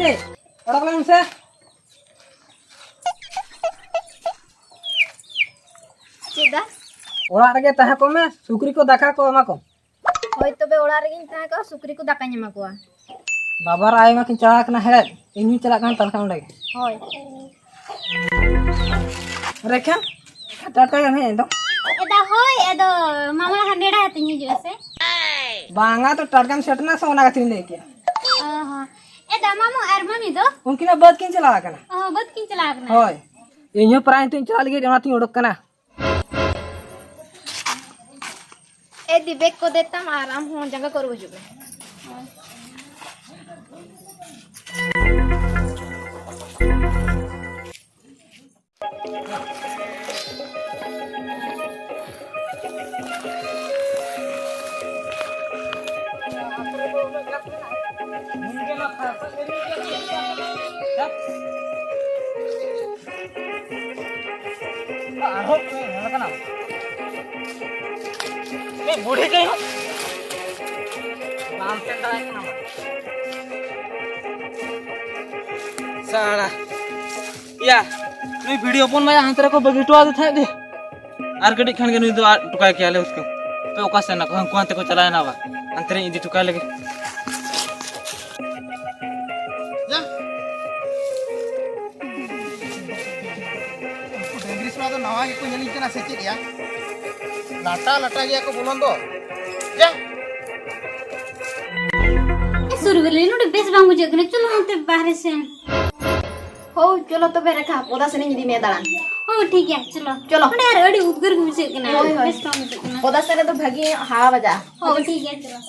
रे ओडक लाइन से चेदा ओड़ा रगे तहा को में सुकरी को दाका को एमा को होय तबे ओड़ा रेगिन ताहे को सुकरी को दाका ᱧᱮᱢᱟ कोआ बाबा राय मा किन चला कना है इन्हीं चला कना तलका उंडे होय रेखा टाटा है दो एदा होय एदो मामा हनेडा हतिन हिजु से बांगा तो टटकन सेटना सोना का तीन लेके आहा एदा मामा आर मम्मी दो उनकी ना बद किन चला कना बद किन चला कना होय इन्हीं प्राय तीन चला लगे ओना तीन उडक कना ए दिबेक को देता आराम हो जगह करू जुबे बूढ़ी गई नाम से डाय ना सारा या नुई वीडियो फोन में अंतरा को बगीटवा दे था दे आर कड़ी खान के नुई दो टुका के आले उसको पे ओका से ना को को चलाए ना बा अंतरे इदी टुका लगे जा इंग्लिश में तो नवा के को नेली तना से चेक या लाटा लाटा गया को बोलन दो जा सुरगले नुडे बेस बांगु जगने चलो हमते बाहर से हो चलो तो बेरे खा पोदा से नहीं में दालान हो ठीक है चलो चलो अरे यार अड़ी उदगर गुसे कना होय, होय। बेस बांगु जगना पोदा से तो भागी हवा बजा हो ठीक है चलो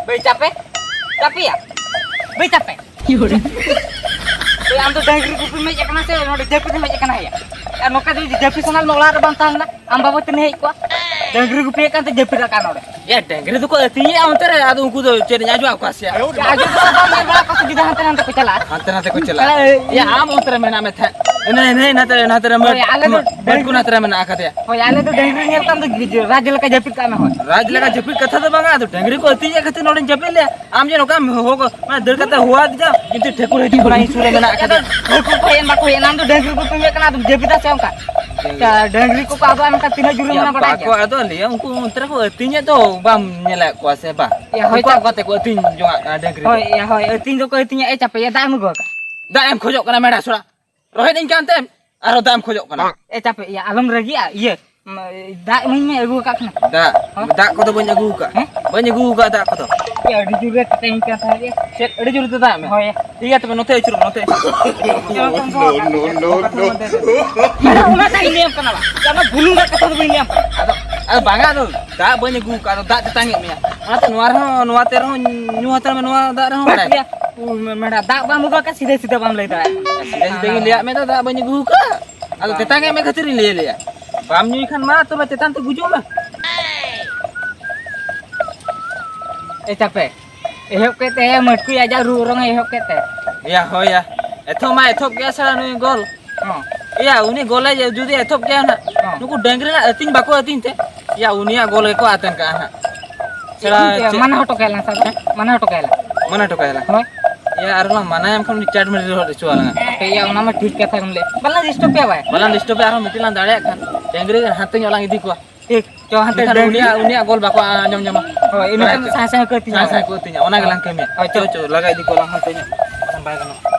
भाई चापे चापिया भाई चापे तो आम तो डंगरी गुपी में एकना से नोडे जपी में एकना है यार नोका जो जपी सोनाल मोला रे बांता ना आम बाबा तने है को डंगरी गुपी कांते जपी का नोडे या डंगरी तो को तीन अंतर है आदू को तो चेर जाजू आकाश या आजू तो बाम बड़ा का सीधा हंते हंते को चला या आम अंतर में ना में था नहीं ना तेरा मत को ना तेरा में ना आखते हो याले तो डंगरी नेल काम तो राज लका जपी का ना हो राज लका जपी कथा तो बांगा तो डंगरी को तीन कथे नोडे जपी ले आम जे नोका होगो मैं दर कथा हुआ दिजा किंतु ठेकुर हेती बना ही सुरे में ना आखते ठेकुर को एन बाको एनाम तो डंगरी को तुम एकना तो जपी दा सेम का डंगरी को का आम का तीन जुरी मना बड़ा को आदो ले उनको अंतर को तीन तो बाम नेला को से बा या होय ता गते को तीन जोंगा डंगरी होय या होय तीन जो को तीन ए चापे या दाम गो का दाम खोजो कना मेडा सुरा रोहे दिन कांते आरो दाम खोजो कना ए चापे या आलम रगिया ये दा मुई में अगु का खना दा को तो बन अगु का दा को तो या अडी जुरे कहीं का था ये सेट अडी जुरे तो दा में होय ठीक है तो नोते चुरो नोते नो अरे उना ता इलेम कना बा जाना बुलुंगा कथा तो इलेम अरे बांगा दो दा बन अगु का दा तांगे मिया अते नोवा ते रहो न्यू हतर में नोवा दा रहो मेडा दा बा मुगा का सीधे सीधे बाम ले दा सीधे लिया में दा बन अगु का अरे तेतांगे में खतिर ले लिया बाम न्यू खान मा तो तेतान तो गुजो में ए चापे एहब केते मटकू आजा रू रंग एहब केते या हो या एथो मा एथो गया सरा नुई गोल या उनी गोले जुदी एथो गया ना नुकु डंगरी ना अतिन बाको अतिन ते या उनिया गोल को आतन का ना सरा मना हटो केला सब मना हटो केला हो या अरला मना हम खन चाट में रो चुवाला पे या उना में ठीक कथा हमले बल्ला डिस्टर्ब पे भाई बल्ला डिस्टर्ब पे आरो मिटिला दाड़े खान डंगरी हाथ न्योला इदी को ठीक जो हाथ उनिया गोल बाको आंजम जमा हो इना सा करती ओना गलां के में चो लगा इदी को हाथ न्यो संभाय गनो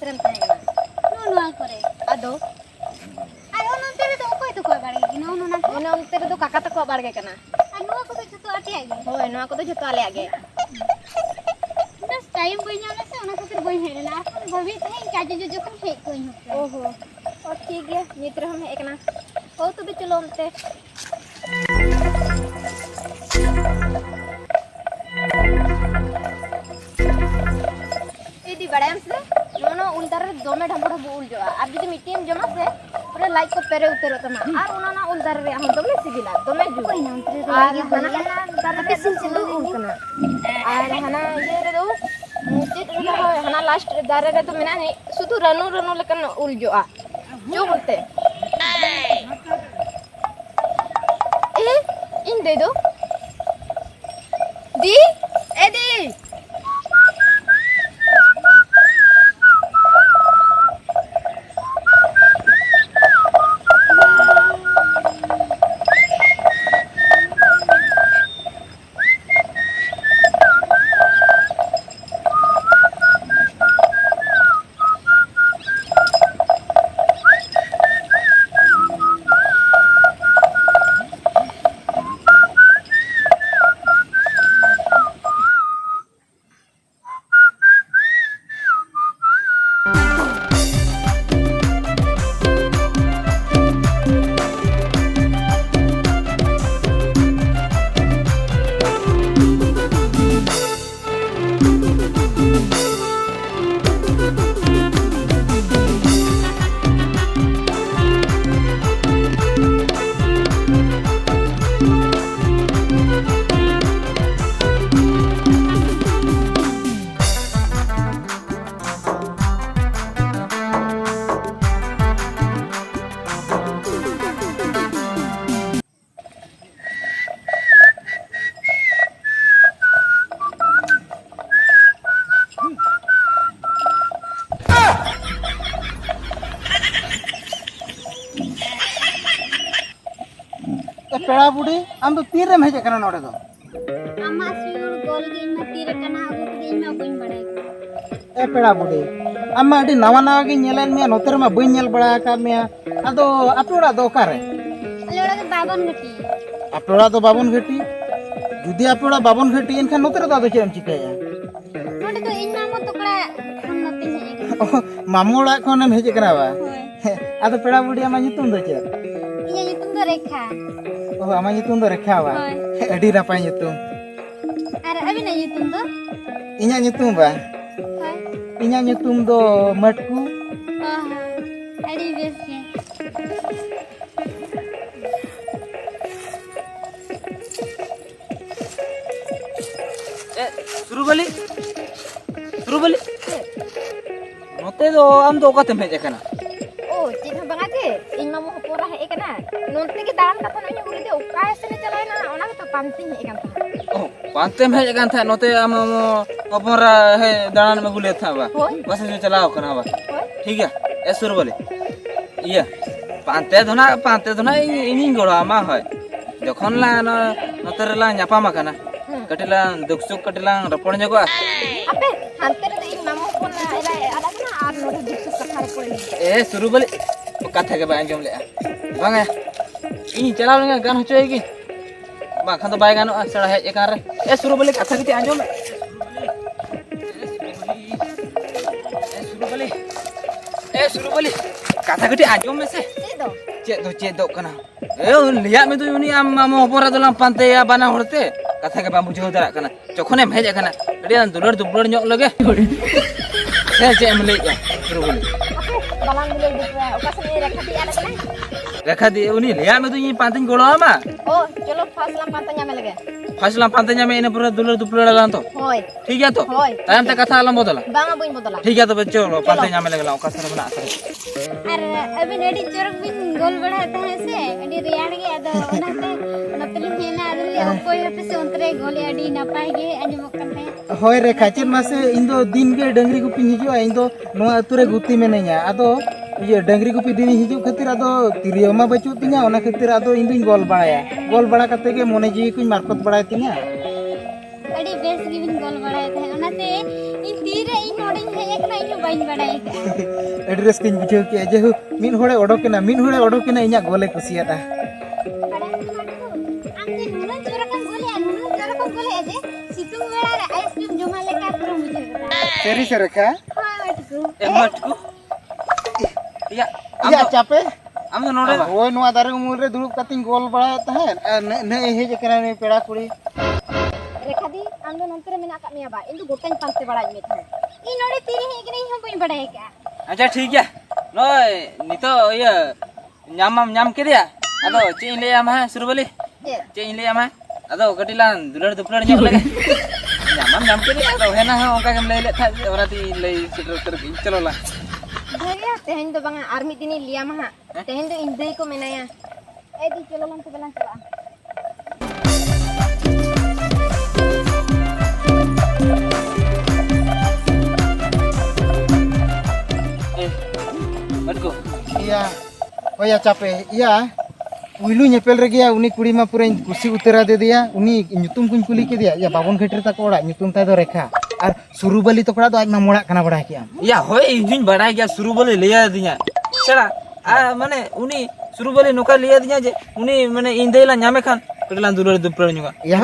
ᱨᱮᱢ ᱛᱟᱦᱮᱸ ᱠᱟᱱᱟ ᱱᱚᱣᱟ ᱠᱚᱨᱮ ᱟᱫᱚ ᱟᱨ ᱚᱱᱛᱮ ᱨᱮᱫᱚ ᱚᱠᱚᱭ ᱛᱟᱠᱚ ᱵᱟᱲᱜᱮ ᱠᱟᱱᱟ ᱚᱱᱟ ᱠᱚ ᱚᱱᱮ ᱚᱱᱛᱮ ᱨᱮᱫᱚ ᱠᱟᱠᱟ ᱛᱟᱠᱚᱣᱟᱜ ᱵᱟᱲᱜᱮ ᱠᱟᱱᱟ ᱟᱨ ᱱᱚᱣᱟ ᱠᱚᱫᱚ ᱡᱚᱛᱚ ᱟᱯᱮᱭᱟᱜ ᱜᱮ ᱦᱳᱭ ᱱᱚᱣᱟ ᱠᱚᱫᱚ ᱡᱷᱚᱛᱚ ᱟᱞᱮᱭᱟᱜ ᱜᱮ ᱵᱮᱥ ᱴᱟᱭᱤᱢ ᱵᱟᱹᱧ ᱧᱟᱢ ᱞᱮᱫᱟ ᱚᱱᱟ ᱠᱷᱟᱹᱛᱤᱨ ᱵᱟᱹᱧ ᱦᱮᱡ ᱞᱮᱱᱟ ᱟᱨ ᱵᱷᱟᱵᱤ ᱛᱟᱦᱮᱸ ᱠᱟᱡᱮ ᱡᱚᱠᱷᱚᱱ ᱦᱮᱡ ᱠᱚᱧ ᱳᱦᱳ ᱚ ᱴᱷᱤक ᱜᱮᱭᱟ ᱱᱤᱛ ᱨᱮᱦᱚᱸ ᱦᱮᱡ ᱠᱟᱱᱟ ᱦᱳ ᱛᱚᱵᱮ ᱪᱚᱞᱚ ᱚᱱᱛᱮ ᱤᱫᱤ ᱵᱟᱲᱟᱭᱟᱢ ᱥᱮ ᱱᱚᱣᱟ ᱩᱞ ᱫᱟᱨᱮ ᱫᱚᱢᱮ ᱰᱷᱟᱢᱵᱩ ᱰᱷᱟᱢᱵᱩ ᱩᱞ ᱡᱚᱜᱼᱟ ᱟᱨ ᱡᱩᱫᱤ ᱢᱤᱫᱴᱮᱱ ᱡᱚᱢᱟ ᱥᱮ ᱯᱩᱨᱟᱹ ᱞᱟᱡ ᱠᱚ ᱯᱮᱨᱮ ᱩᱛᱟᱹᱨᱚᱜ ᱛᱟᱢᱟ ᱟᱨ ᱚᱱᱟ ᱩᱞ ᱫᱟᱨᱮ ᱨᱮᱭᱟᱜ ᱦᱚᱸ ᱫᱚᱢᱮ ᱥᱤᱵᱤᱞᱟ ᱫᱚᱢᱮ ᱡᱩ ᱟᱨ ᱦᱟᱱᱟ ᱫᱟᱨᱮ ᱨᱮᱭᱟᱜ ᱫᱚ ᱥᱤᱵᱤᱞ ᱩᱞ ᱠᱟᱱᱟ ᱟᱨ ᱦᱟᱱᱟ ᱤᱭᱟᱹ ᱨᱮᱫᱚ ᱢᱩᱪᱟᱹᱫ ᱨᱮᱫᱚ ᱦᱟᱱᱟ ᱞᱟᱥᱴ ᱫᱟᱨᱮ ᱨᱮᱫᱚ ᱢᱮᱱᱟᱜᱼᱟ ᱥᱩᱫᱷᱩ ᱨᱟᱱᱩ ᱨᱟᱱᱩ ᱞᱮᱠᱟᱱ ᱩᱞ ᱡᱚᱜᱼᱟ ᱡᱚ ᱵᱚᱞᱛᱮ ᱤᱧ ᱫᱟᱹᱭ ᱫᱚ दी ए दी पेड़ा बुढ़ी आम तो तीन रेम हेज कना नोडे दो आमा सिर गोल गे इन तीर कना अगु कदे इन बइन बड़ाय ए पेड़ा बुढ़ी आम अडी नवा नवा गे नेलन मिया नोतर मा बइन नेल बड़ा का मिया आदो अपोड़ा दो कारे अले ओड़ा बाबन गटी अपोड़ा दो बाबन घटी जुदी अपोड़ा बाबन घटी इनखान नोतर दो चेम चिकाया नोडे तो इन मामा तो कड़ा हम नते हे मामू ओड़ा खन हेज कना बा होय आदो पेड़ा बुढ़ी आमा नितुम दो चे इया युतुम दो रेखा ओ आमा नितुम दो रेखा बा अडी नापाय नितुम अरे अभी ना युतुम दो इnya नितुम बा होय इnya नितुम दो मटकू ओह अड़ी बेस के सुरु बली नोते दो आम दो काते हेज कना ओ चिन्ह बंगा जे इन मामू हपोरा हे कना नोंते के दान कथा नई उली दे उकाय से चलाय ना ओना तो पांती हे कन था ओ पांते हेज कन था नोते आम अपरा हे दान में गुले था बा बस जो चलाओ कना बा ठीक है ए सुरु बली इया पांते धोना इनी गोड़ा मा है जखन ला नोते ला न्यापामा कना कटिला दुख सुख कटिला रपण जगो आपे हानते रे इन मामू कोन एला आला ना आर नोडे दुख कथा रे पड़े ए सुरु बली कथा के बाय अंजम ले बांगा इन चलाव लंगा गान होचोय की बा खान तो बाय गानो सड़ा हे एकार रे ए सुरु बली कथा के अंजम ले ए सुरु बली कथा के अंजम में से चे दो कना ए लिया में तो उनी आम मामो हपोरा दलाम पांते या बाना होड़ते कथा के बा बुझो दरा कना जखने हेज कना अडी दुलड़ दुबलड़ ᱧᱚᱜ लगे चे एम ले सुरु बली बालांग ले दिया ओका से रेखा दी आला ना रेखा दी उनी लिया में तो इन पांतिन गोड़ा मा ओ चलो फासला पांता ᱧᱟᱢ लगे फासला पांते ᱧᱟᱢ इन पूरा दुलड़ दुबलड़ लान तो होय ठीक है तो होय तायम ते कथा आलम बदला बांगा बइन बदला ठीक है तो चलो पांते ᱧᱟᱢ लगे ओका से बना अरे अभी नेडी चोरक बिन गोल बड़ा है से अडी रियाड़ गे अदो ओनाते नतली हेना अदली कोई पे से उतरे गोली अडी नापाय गे अंजमक कने होय रे खाचेर मासे इन दो दिन गे डंगरी गुपी हिजु इन दो नो अतुरे गुती मेनेया आदो ये डंगरी गुपी दिन हिजु खातिर आदो तिरियो मा बचु तिया ओना खातिर आदो इन दिन गोल बड़ा कते गे मोने जी कुछ मारपत बड़ा तिया अडी बेस गे बिन गोल बड़ा है ओनाते इन तीरे इन नोडिन हे एक ना इन bain badai ka. एड्रेस किन बुझे के जेहु मिन होड़े ओडोकेना इन्या गोले कुसियाता Kadang tu madu. Amde nunan corakan gole aje. Situng bela re ice cream joma leka pura mujhe kata. सेरी से रखा Ha matku. matku iya या चापे am to node ओय नुआ दारे उमुल रे दुड़ुब कातिन गोल बड़ा तहन ने हेज करा ने पेड़ा कुड़ी Rekha di amdo nontere mena kat mia ba. Indu gotañ pante badai me than. I node tiri he kini hom bain badai ka. acha ठीक ya noy nito iya nyam ke dia ado cing le am ha suruh beli cing le am ha ado katilan dular nyok lagi nyam ke dia ado hena ha onka kem le tha orati le sitter ter chalo la Dhaya tehen do bang army dini liya maha. Tehen do indai ko menaya. Di chalo lang to belang chala. matku iya oh ya capek iya uilu nyepel rege ya uni kuri ma pura kusi utara de dia uni nyutum kuñ kuli ke dia ya babon kheter ta koड़ा nyutum ta do rekha ar suru bali to koड़ा do aj ma moड़ा kana bada kiam iya hoy injin badai gya suruh beli liya dinya sera mane uni suruh beli noka liya dinya je uni mane indai la nyame khan katilan dular nyuka ya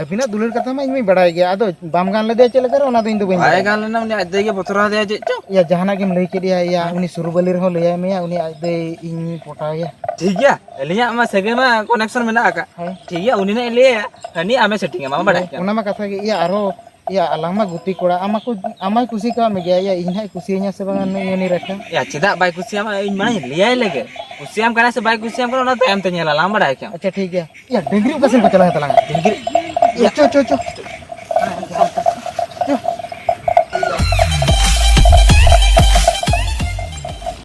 bina dular kata ma imi bada gya ado bam gan le de chele kar ona do indu bain ay gan na mane adde ge potora de je ya jahana gem lei ke dia ya uni suru bali re ho le me ya uni aj de ing pota ya ठीक है लिया ama sege ma connection mena aka ठीक है uni na liya hani ame setting ma badai ona ma katha ge ya aro ya alama guti koड़ा amai kusi ka me gya ya inhai kusinya se bangan ni rekha ya cedak bai kusiam in mana liya lege kusiam kana se bai kusiam kana na tayam tanya la lam badai kya अच्छा ठीक है या degree ऊपर से बचला है तलांगा dengri या चो